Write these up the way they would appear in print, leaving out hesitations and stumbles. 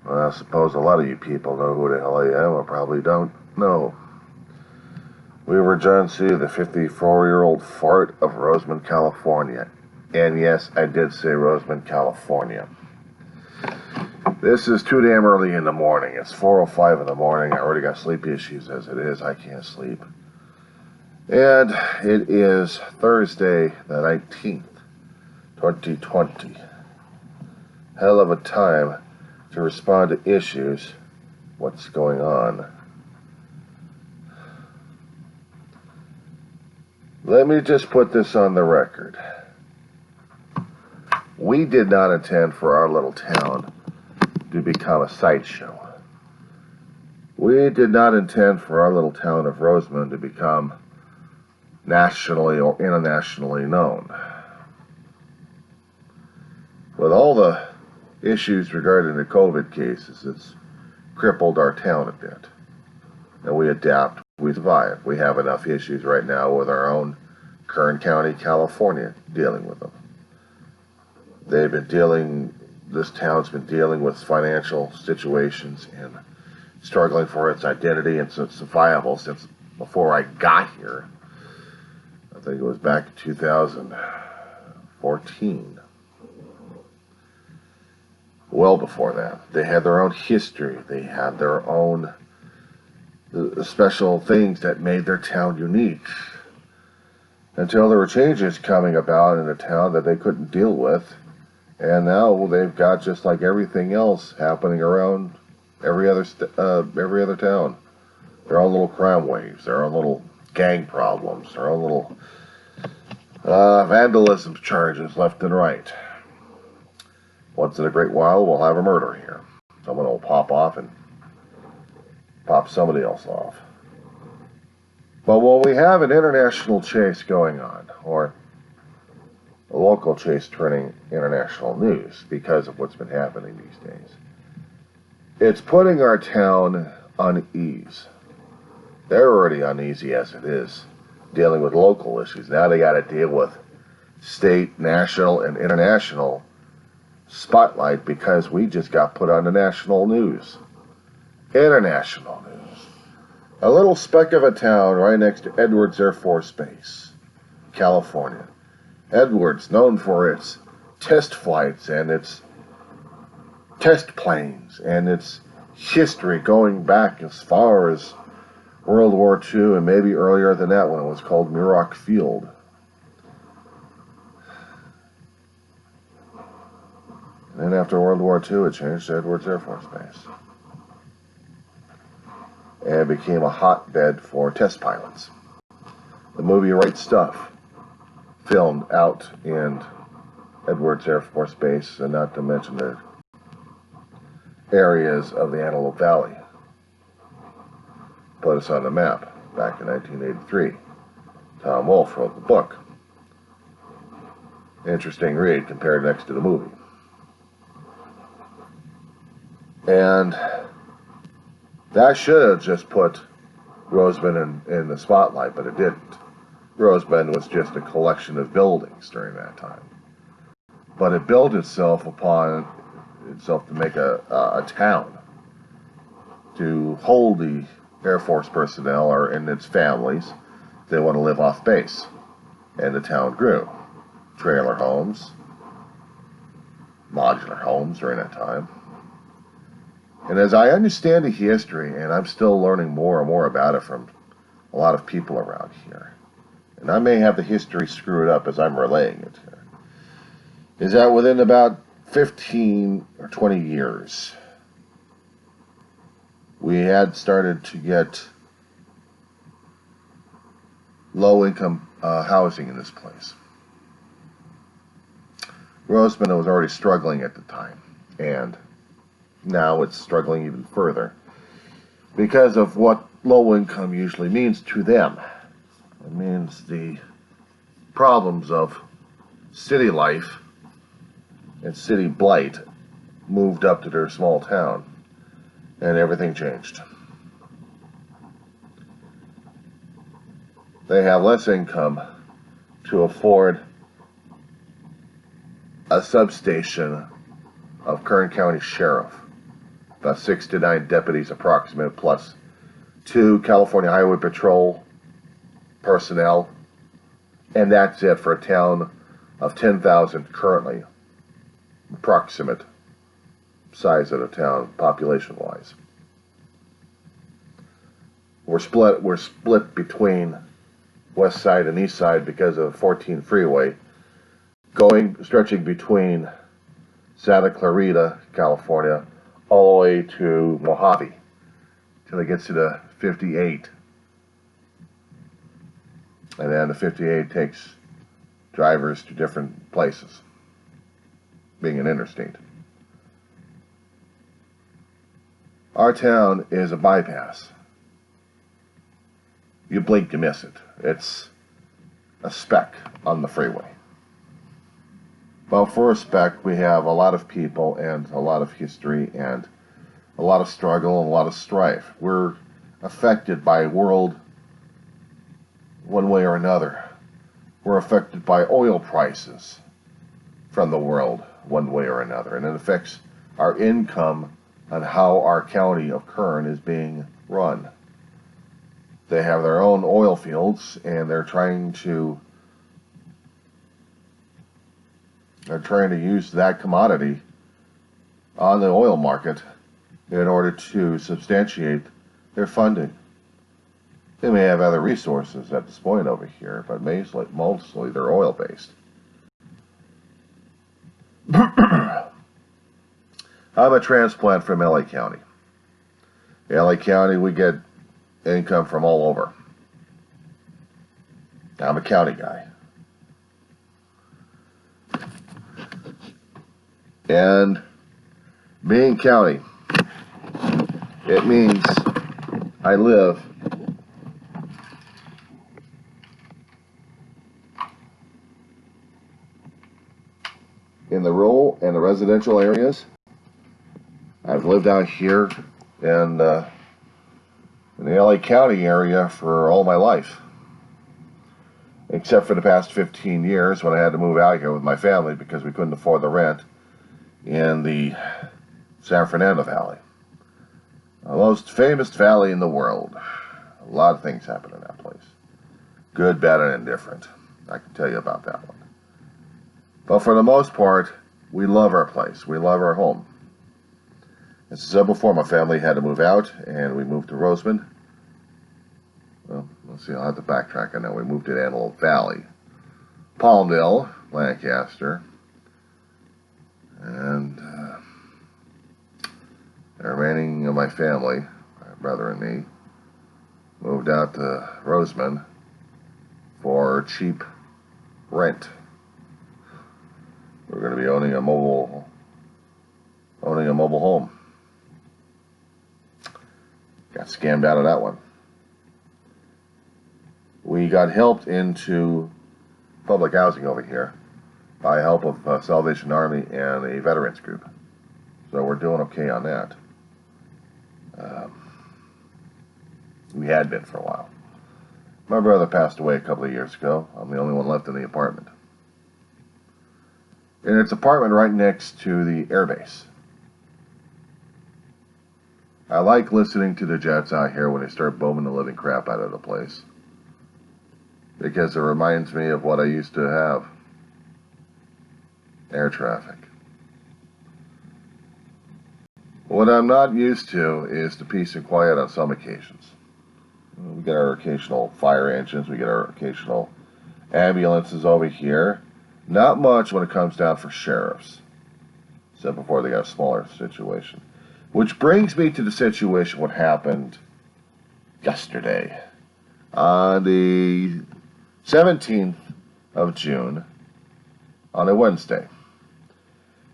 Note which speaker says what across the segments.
Speaker 1: Well, I suppose a lot of you people know who the hell I am, or probably don't know. We were John C., the 54-year-old fart of Rosamond, California. And yes, I did say Rosamond, California. This is too damn early in the morning. It's 4:05 in the morning. I already got sleep issues as it is. I can't sleep. And it is Thursday the 19th, 2020. Hell of a time to respond to issues. What's going on? Let me just put this on the record. We did not intend for our little town to become a sideshow. We did not intend for our little town of Rosamond to become nationally or internationally known. With all the issues regarding the COVID cases, it's crippled our town a bit. And we adapt, we survive. We have enough issues right now with our own Kern County, California, dealing with them. This town's been dealing with financial situations and struggling for its identity and survival since before I got here. I think it was back in 2014. Well before that. They had their own history. They had their own special things that made their town unique. Until there were changes coming about in the town that they couldn't deal with. And now they've got, just like everything else happening around every other town, their own little crime waves, their own little gang problems, their own little vandalism charges left and right. Once in a great while, we'll have a murder here. Someone will pop off and pop somebody else off. But when we have an international chase going on, or a local chase turning international news because of what's been happening these days, it's putting our town unease. They're already uneasy as it is, dealing with local issues. Now they got to deal with state, national, and international spotlight because we just got put on the national news. International news. A little speck of a town right next to Edwards Air Force Base, California. Edwards, known for its test flights and its test planes and its history going back as far as World War II and maybe earlier than that when it was called Muroc Field. And then after World War II, it changed to Edwards Air Force Base. And it became a hotbed for test pilots. The movie Right Stuff, filmed out in Edwards Air Force Base, and not to mention the areas of the Antelope Valley, put us on the map back in 1983. Tom Wolfe wrote the book. Interesting read compared next to the movie. And that should have just put Rosamond in the spotlight, but it didn't. Rosamond was just a collection of buildings during that time. But it built itself upon itself to make a town, to hold the Air Force personnel or in its families. They want to live off base. And the town grew. Trailer homes, modular homes during that time. And as I understand the history, and I'm still learning more and more about it from a lot of people around here, and I may have the history screwed up as I'm relaying it here, is that within about 15 or 20 years, we had started to get low-income housing in this place. Rosamond was already struggling at the time, and now it's struggling even further because of what low income usually means to them. It means the problems of city life and city blight moved up to their small town, and everything changed. They have less income to afford a substation of Kern County Sheriff about 6 to 9 deputies approximate, plus 2 California Highway Patrol personnel, and that's it for a town of 10,000 currently, approximate size of the town population-wise. We're split between west side and east side because of the 14 freeway, stretching between Santa Clarita, California, all the way to Mojave, till it gets to the 58. And then the 58 takes drivers to different places, being an interstate. Our town is a bypass. You blink, you miss it. It's a speck on the freeway. Well, for a speck, we have a lot of people and a lot of history and a lot of struggle and a lot of strife. We're affected by world one way or another. We're affected by oil prices from the world one way or another, and it affects our income on how our county of Kern is being run. They have their own oil fields, and they're trying to use that commodity on the oil market in order to substantiate their funding. They may have other resources at this point over here, but mostly they're oil-based. I'm a transplant from LA County. LA County, we get income from all over. I'm a county guy. And being county, it means I live in the rural and the residential areas. I've lived out here in the LA County area for all my life, except for the past 15 years when I had to move out here with my family because we couldn't afford the rent in the San Fernando Valley, the most famous valley in the world. A lot of things happen in that place, good, bad, and indifferent. I can tell you about that one. But for the most part, we love our place. We love our home. As I said before, my family had to move out, and we moved to Rosamond. Well, let's see, I'll have to backtrack. I know we moved to Antelope Valley, PALMDALE, Lancaster, and the remaining of my family, my brother and me, moved out to Rosamond for cheap rent. We're going to be owning a mobile home. Got scammed out of that one. We got helped into public housing over here by help of Salvation Army and a veterans group. So we're doing okay on that. We had been for a while. My brother passed away a couple of years ago. I'm the only one left in the apartment. And it's an apartment right next to the airbase. I like listening to the jets out here when they start booming the living crap out of the place, because it reminds me of what I used to have. Air traffic. What I'm not used to is the peace and quiet on some occasions. We get our occasional fire engines, we get our occasional ambulances over here. Not much when it comes down for sheriffs, except before they got a smaller situation. Which brings me to the situation what happened yesterday, on the 17th of June, on a Wednesday.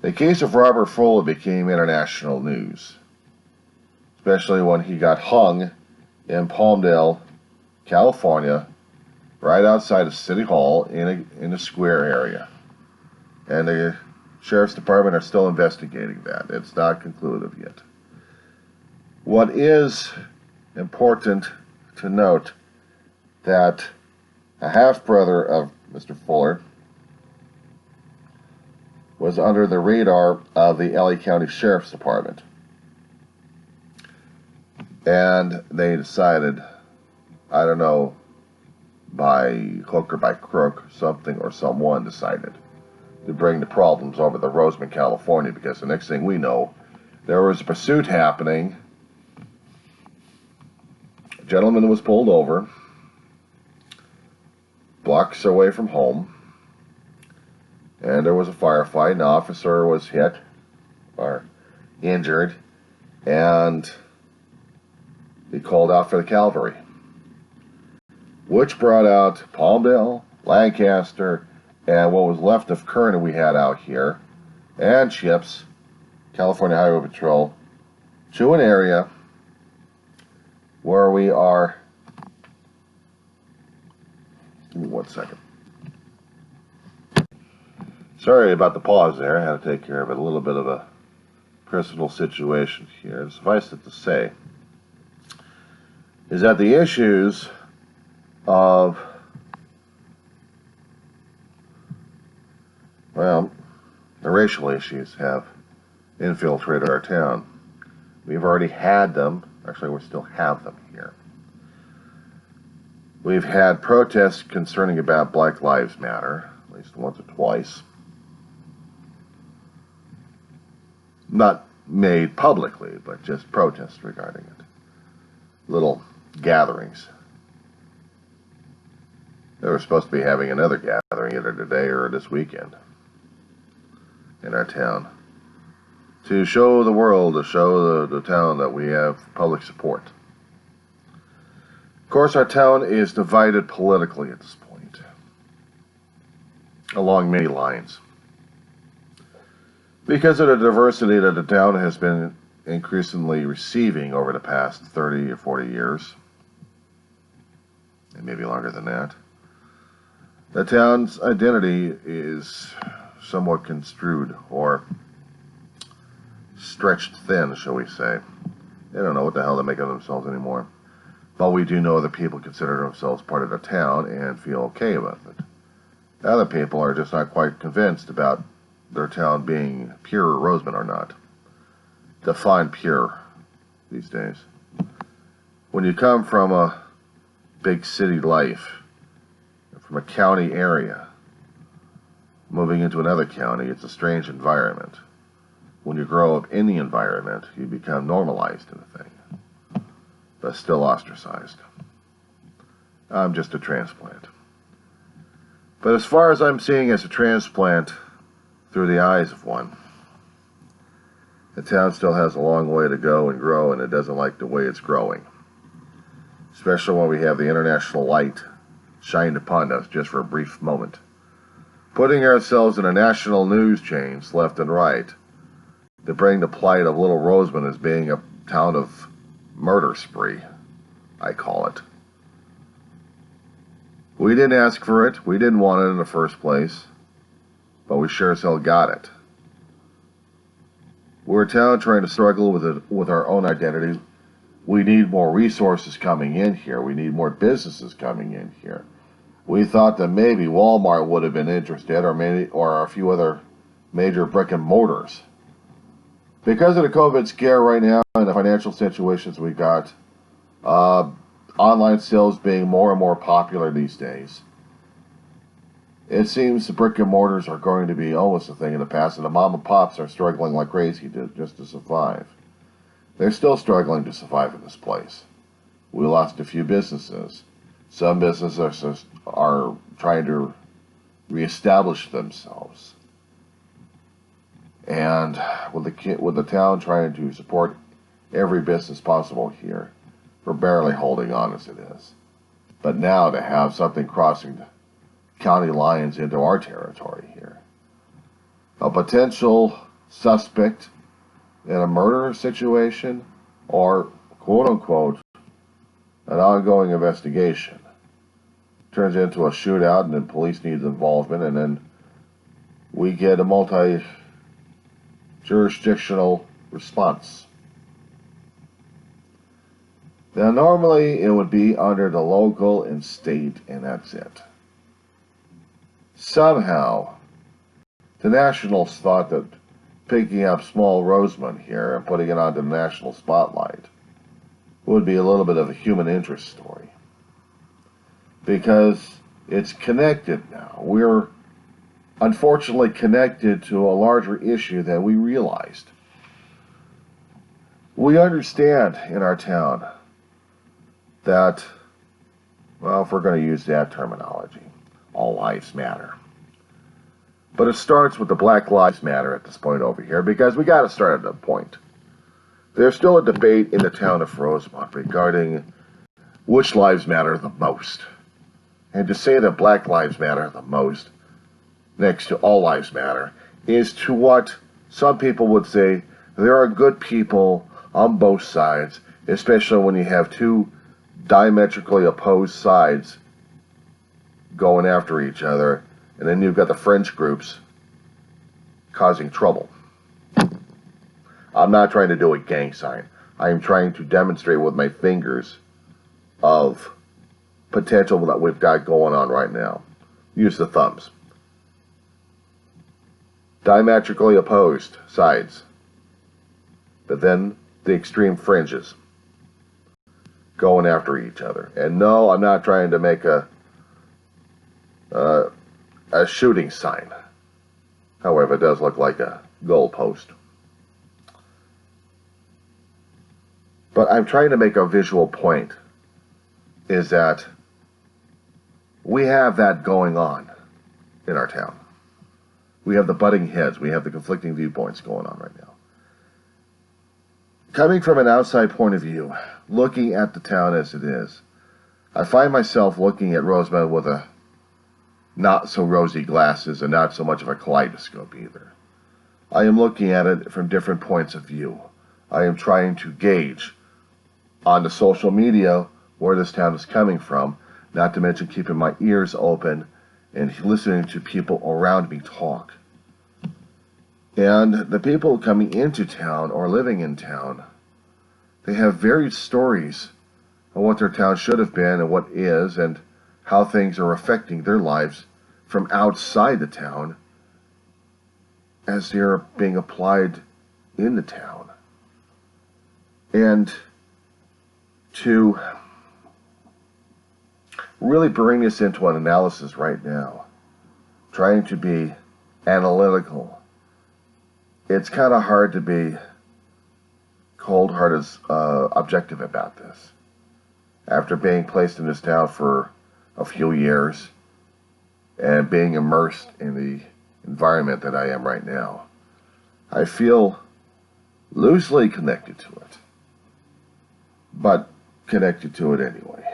Speaker 1: The case of Robert Fuller became international news, especially when he got hung in Palmdale, California, right outside of City Hall in a square area. And the Sheriff's Department are still investigating that. It's not conclusive yet. What is important to note that a half-brother of Mr. Fuller was under the radar of the LA County Sheriff's Department. And they decided, I don't know, by hook or by crook, something or someone decided to bring the problems over to Rosamond, California, because the next thing we know, there was a pursuit happening. A gentleman was pulled over, blocks away from home, and there was a firefight. An officer was hit or injured, and he called out for the cavalry, which brought out Palmdale, Lancaster, and what was left of Kern we had out here, and ships, California Highway Patrol, to an area where we are. Give me 1 second. Sorry about the pause there. I had to take care of it. A little bit of a personal situation here. Suffice it to say, is that the issues of, well, the racial issues have infiltrated our town. We've already had them. Actually, we still have them here. We've had protests concerning about Black Lives Matter, at least once or twice. Not made publicly, but just protests regarding it. Little gatherings. They were supposed to be having another gathering either today or this weekend in our town to show the world, to show the town that we have public support. Of course, our town is divided politically at this point, along many lines. Because of the diversity that the town has been increasingly receiving over the past 30 or 40 years, and maybe longer than that, the town's identity is somewhat construed or stretched thin, shall we say. They don't know what the hell they're making of themselves anymore. But we do know that people consider themselves part of the town and feel okay with it. Other people are just not quite convinced about their town being pure Rosamond or not. Define pure these days. When you come from a big city life, from a county area, moving into another county, it's a strange environment. When you grow up in the environment, you become normalized in the thing, but still ostracized. I'm just a transplant. But as far as I'm seeing as a transplant through the eyes of one, the town still has a long way to go and grow, and it doesn't like the way it's growing. Especially when we have the international light shined upon us just for a brief moment. Putting ourselves in a national news chains left and right to bring the plight of Little Rosamond as being a town of murder spree, I call it. We didn't ask for it. We didn't want it in the first place. But we sure as hell got it. We're a town trying to struggle with our own identity. We need more resources coming in here. We need more businesses coming in here. We thought that maybe Walmart would have been interested, or a few other major brick and mortars. Because of the COVID scare right now and the financial situations we got, online sales being more and more popular these days, it seems the brick and mortars are going to be almost a thing in the past, and the mom and pops are struggling like crazy just to survive. They're still struggling to survive in this place. We lost a few businesses. Some businesses are trying to reestablish themselves. And with the town trying to support every business possible here, we're barely holding on as it is. But now to have something crossing the county lines into our territory here, a potential suspect in a murder situation, or quote-unquote an ongoing investigation, turns into a shootout, and then police needs involvement, and then we get a multi-jurisdictional response. Now normally it would be under the local and state, and that's it. Somehow the nationals thought that picking up small Rosamond here and putting it onto the national spotlight would be a little bit of a human interest story, because it's connected now. We're unfortunately connected to a larger issue than we realized. We understand in our town that, well, if we're going to use that terminology, all lives matter. But it starts with the Black Lives Matter at this point over here, because we got to start at a point. There's still a debate in the town of Rosamond regarding which lives matter the most. And to say that Black Lives Matter the most, next to all lives matter, is to what some people would say there are good people on both sides, especially when you have two diametrically opposed sides going after each other, and then you've got the fringe groups causing trouble. I'm not trying to do a gang sign. I am trying to demonstrate with my fingers of potential that we've got going on right now. Use the thumbs. Diametrically opposed sides, but then the extreme fringes going after each other. And no, I'm not trying to make a shooting sign. However, it does look like a goalpost. But I'm trying to make a visual point, is that we have that going on in our town. We have the butting heads. We have the conflicting viewpoints going on right now. Coming from an outside point of view, looking at the town as it is, I find myself looking at Rosamond with a not so rosy glasses and not so much of a kaleidoscope either. I am looking at it from different points of view. I am trying to gauge on the social media where this town is coming from, not to mention keeping my ears open and listening to people around me talk. And the people coming into town or living in town, they have varied stories of what their town should have been and what is, and how things are affecting their lives from outside the town as they're being applied in the town. And to really bring this into an analysis right now, trying to be analytical, it's kind of hard to be cold-hearted, objective about this. After being placed in this town for a few years and being immersed in the environment that I am right now, I feel loosely connected to it, but connected to it anyway.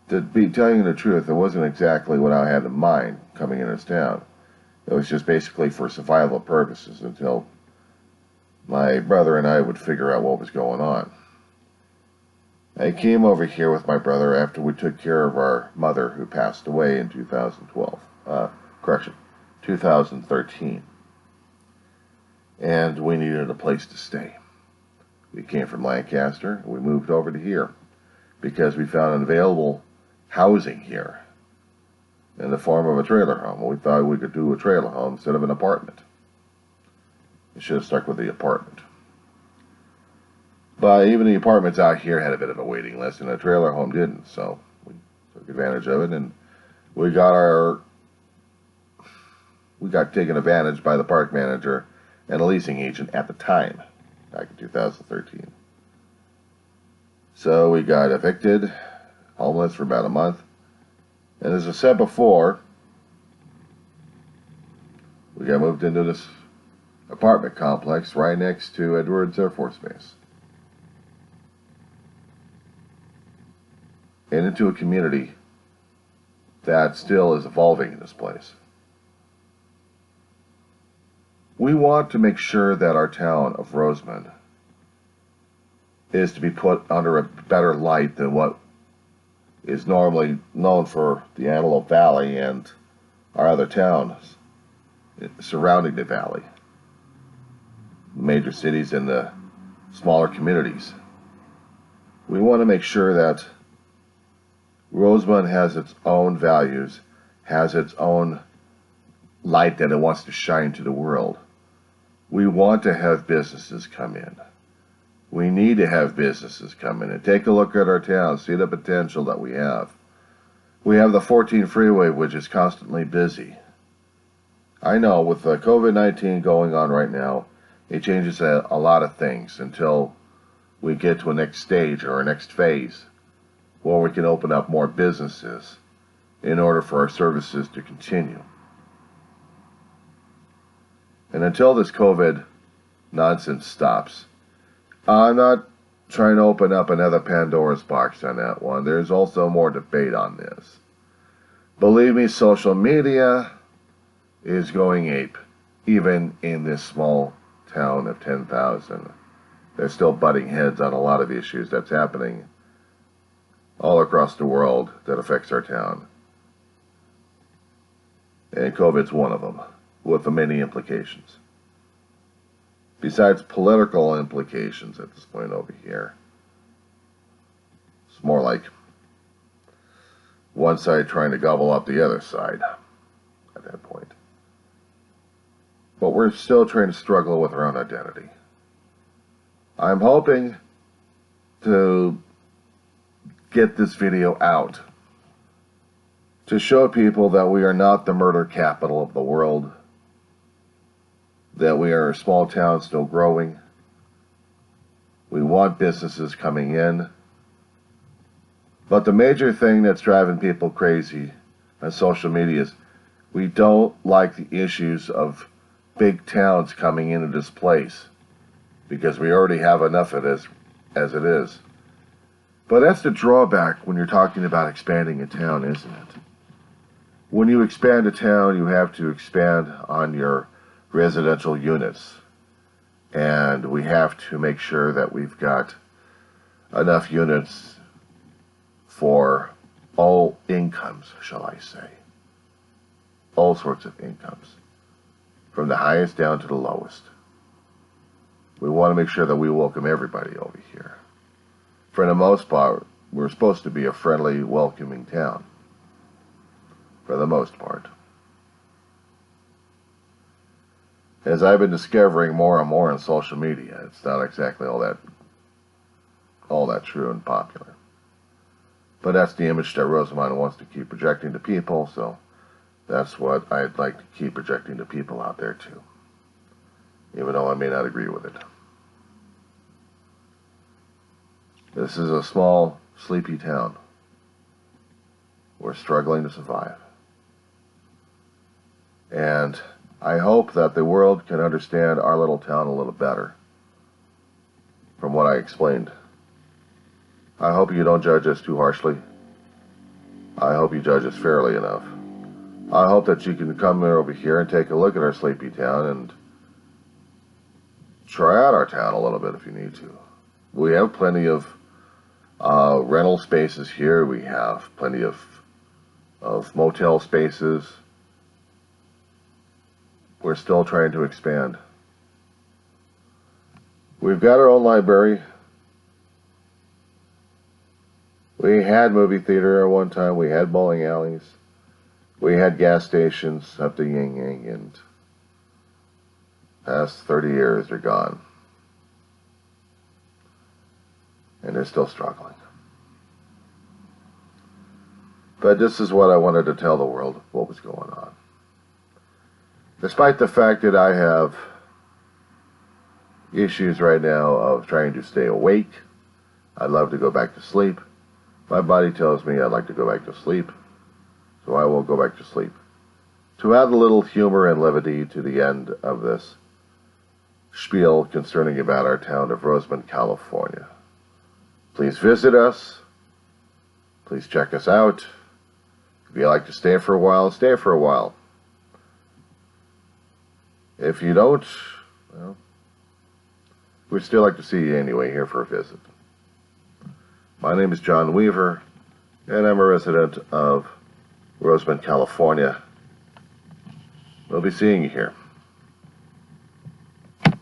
Speaker 1: To be telling you the truth, it wasn't exactly what I had in mind coming in this town. It was just basically for survival purposes until my brother and I would figure out what was going on. I came over here with my brother after we took care of our mother who passed away in 2013. And we needed a place to stay. We came from Lancaster, and we moved over to here because we found available housing here in the form of a trailer home. We thought we could do a trailer home instead of an apartment. We should have stuck with the apartment. But even the apartments out here had a bit of a waiting list, and the trailer home didn't, so we took advantage of it, and we got taken advantage by the park manager and a leasing agent at the time, back in 2013. So we got evicted, homeless for about a month. And as I said before, we got moved into this apartment complex right next to Edwards Air Force Base. And into a community that still is evolving in this place. We want to make sure that our town of Rosamond is to be put under a better light than what is normally known for the Antelope Valley and our other towns surrounding the valley, major cities and the smaller communities. We want to make sure that Rosamond has its own values, has its own light that it wants to shine to the world. We want to have businesses come in. We need to have businesses come in and take a look at our town, see the potential that we have. We have the 14 freeway, which is constantly busy. I know with the COVID-19 going on right now, it changes a lot of things until we get to a next stage or a next phase where we can open up more businesses in order for our services to continue. And until this COVID nonsense stops, I'm not trying to open up another Pandora's box on that one. There's also more debate on this. Believe me, social media is going ape, even in this small town of 10,000. They're still butting heads on a lot of issues that's happening all across the world that affects our town. And COVID's one of them, with the many implications. Besides political implications at this point over here, it's more like one side trying to gobble up the other side at that point. But we're still trying to struggle with our own identity. I'm hoping to get this video out to show people that we are not the murder capital of the world, that we are a small town still growing. We want businesses coming in. But the major thing that's driving people crazy on social media is we don't like the issues of big towns coming into this place because we already have enough of this as it is. But that's the drawback when you're talking about expanding a town, isn't it? When you expand a town, you have to expand on your residential units. And we have to make sure that we've got enough units for all incomes, shall I say. All sorts of incomes. From the highest down to the lowest. We want to make sure that we welcome everybody over here. For the most part, we're supposed to be a friendly, welcoming town. For the most part. As I've been discovering more and more on social media, it's not exactly all that true and popular. But that's the image that Rosamond wants to keep projecting to people, so that's what I'd like to keep projecting to people out there too. Even though I may not agree with it. This is a small, sleepy town. We're struggling to survive. And I hope that the world can understand our little town a little better from what I explained. I hope you don't judge us too harshly. I hope you judge us fairly enough. I hope that you can come over here and take a look at our sleepy town and try out our town a little bit if you need to. We have plenty of rental spaces here. We have plenty of motel spaces. We're still trying to expand. We've got our own library. We had movie theater at one time. We had bowling alleys. We had gas stations up to Ying Yang, and past 30 years they're gone. And they're still struggling. But this is what I wanted to tell the world, what was going on. Despite the fact that I have issues right now of trying to stay awake, I'd love to go back to sleep. My body tells me I'd like to go back to sleep, so I will go back to sleep. To add a little humor and levity to the end of this spiel concerning about our town of Rosamond, California. Please visit us. Please check us out. If you'd like to stay for a while, stay for a while. If you don't, well, we'd still like to see you anyway here for a visit. My name is John Weaver, and I'm a resident of Rosamond, California. We'll be seeing you here.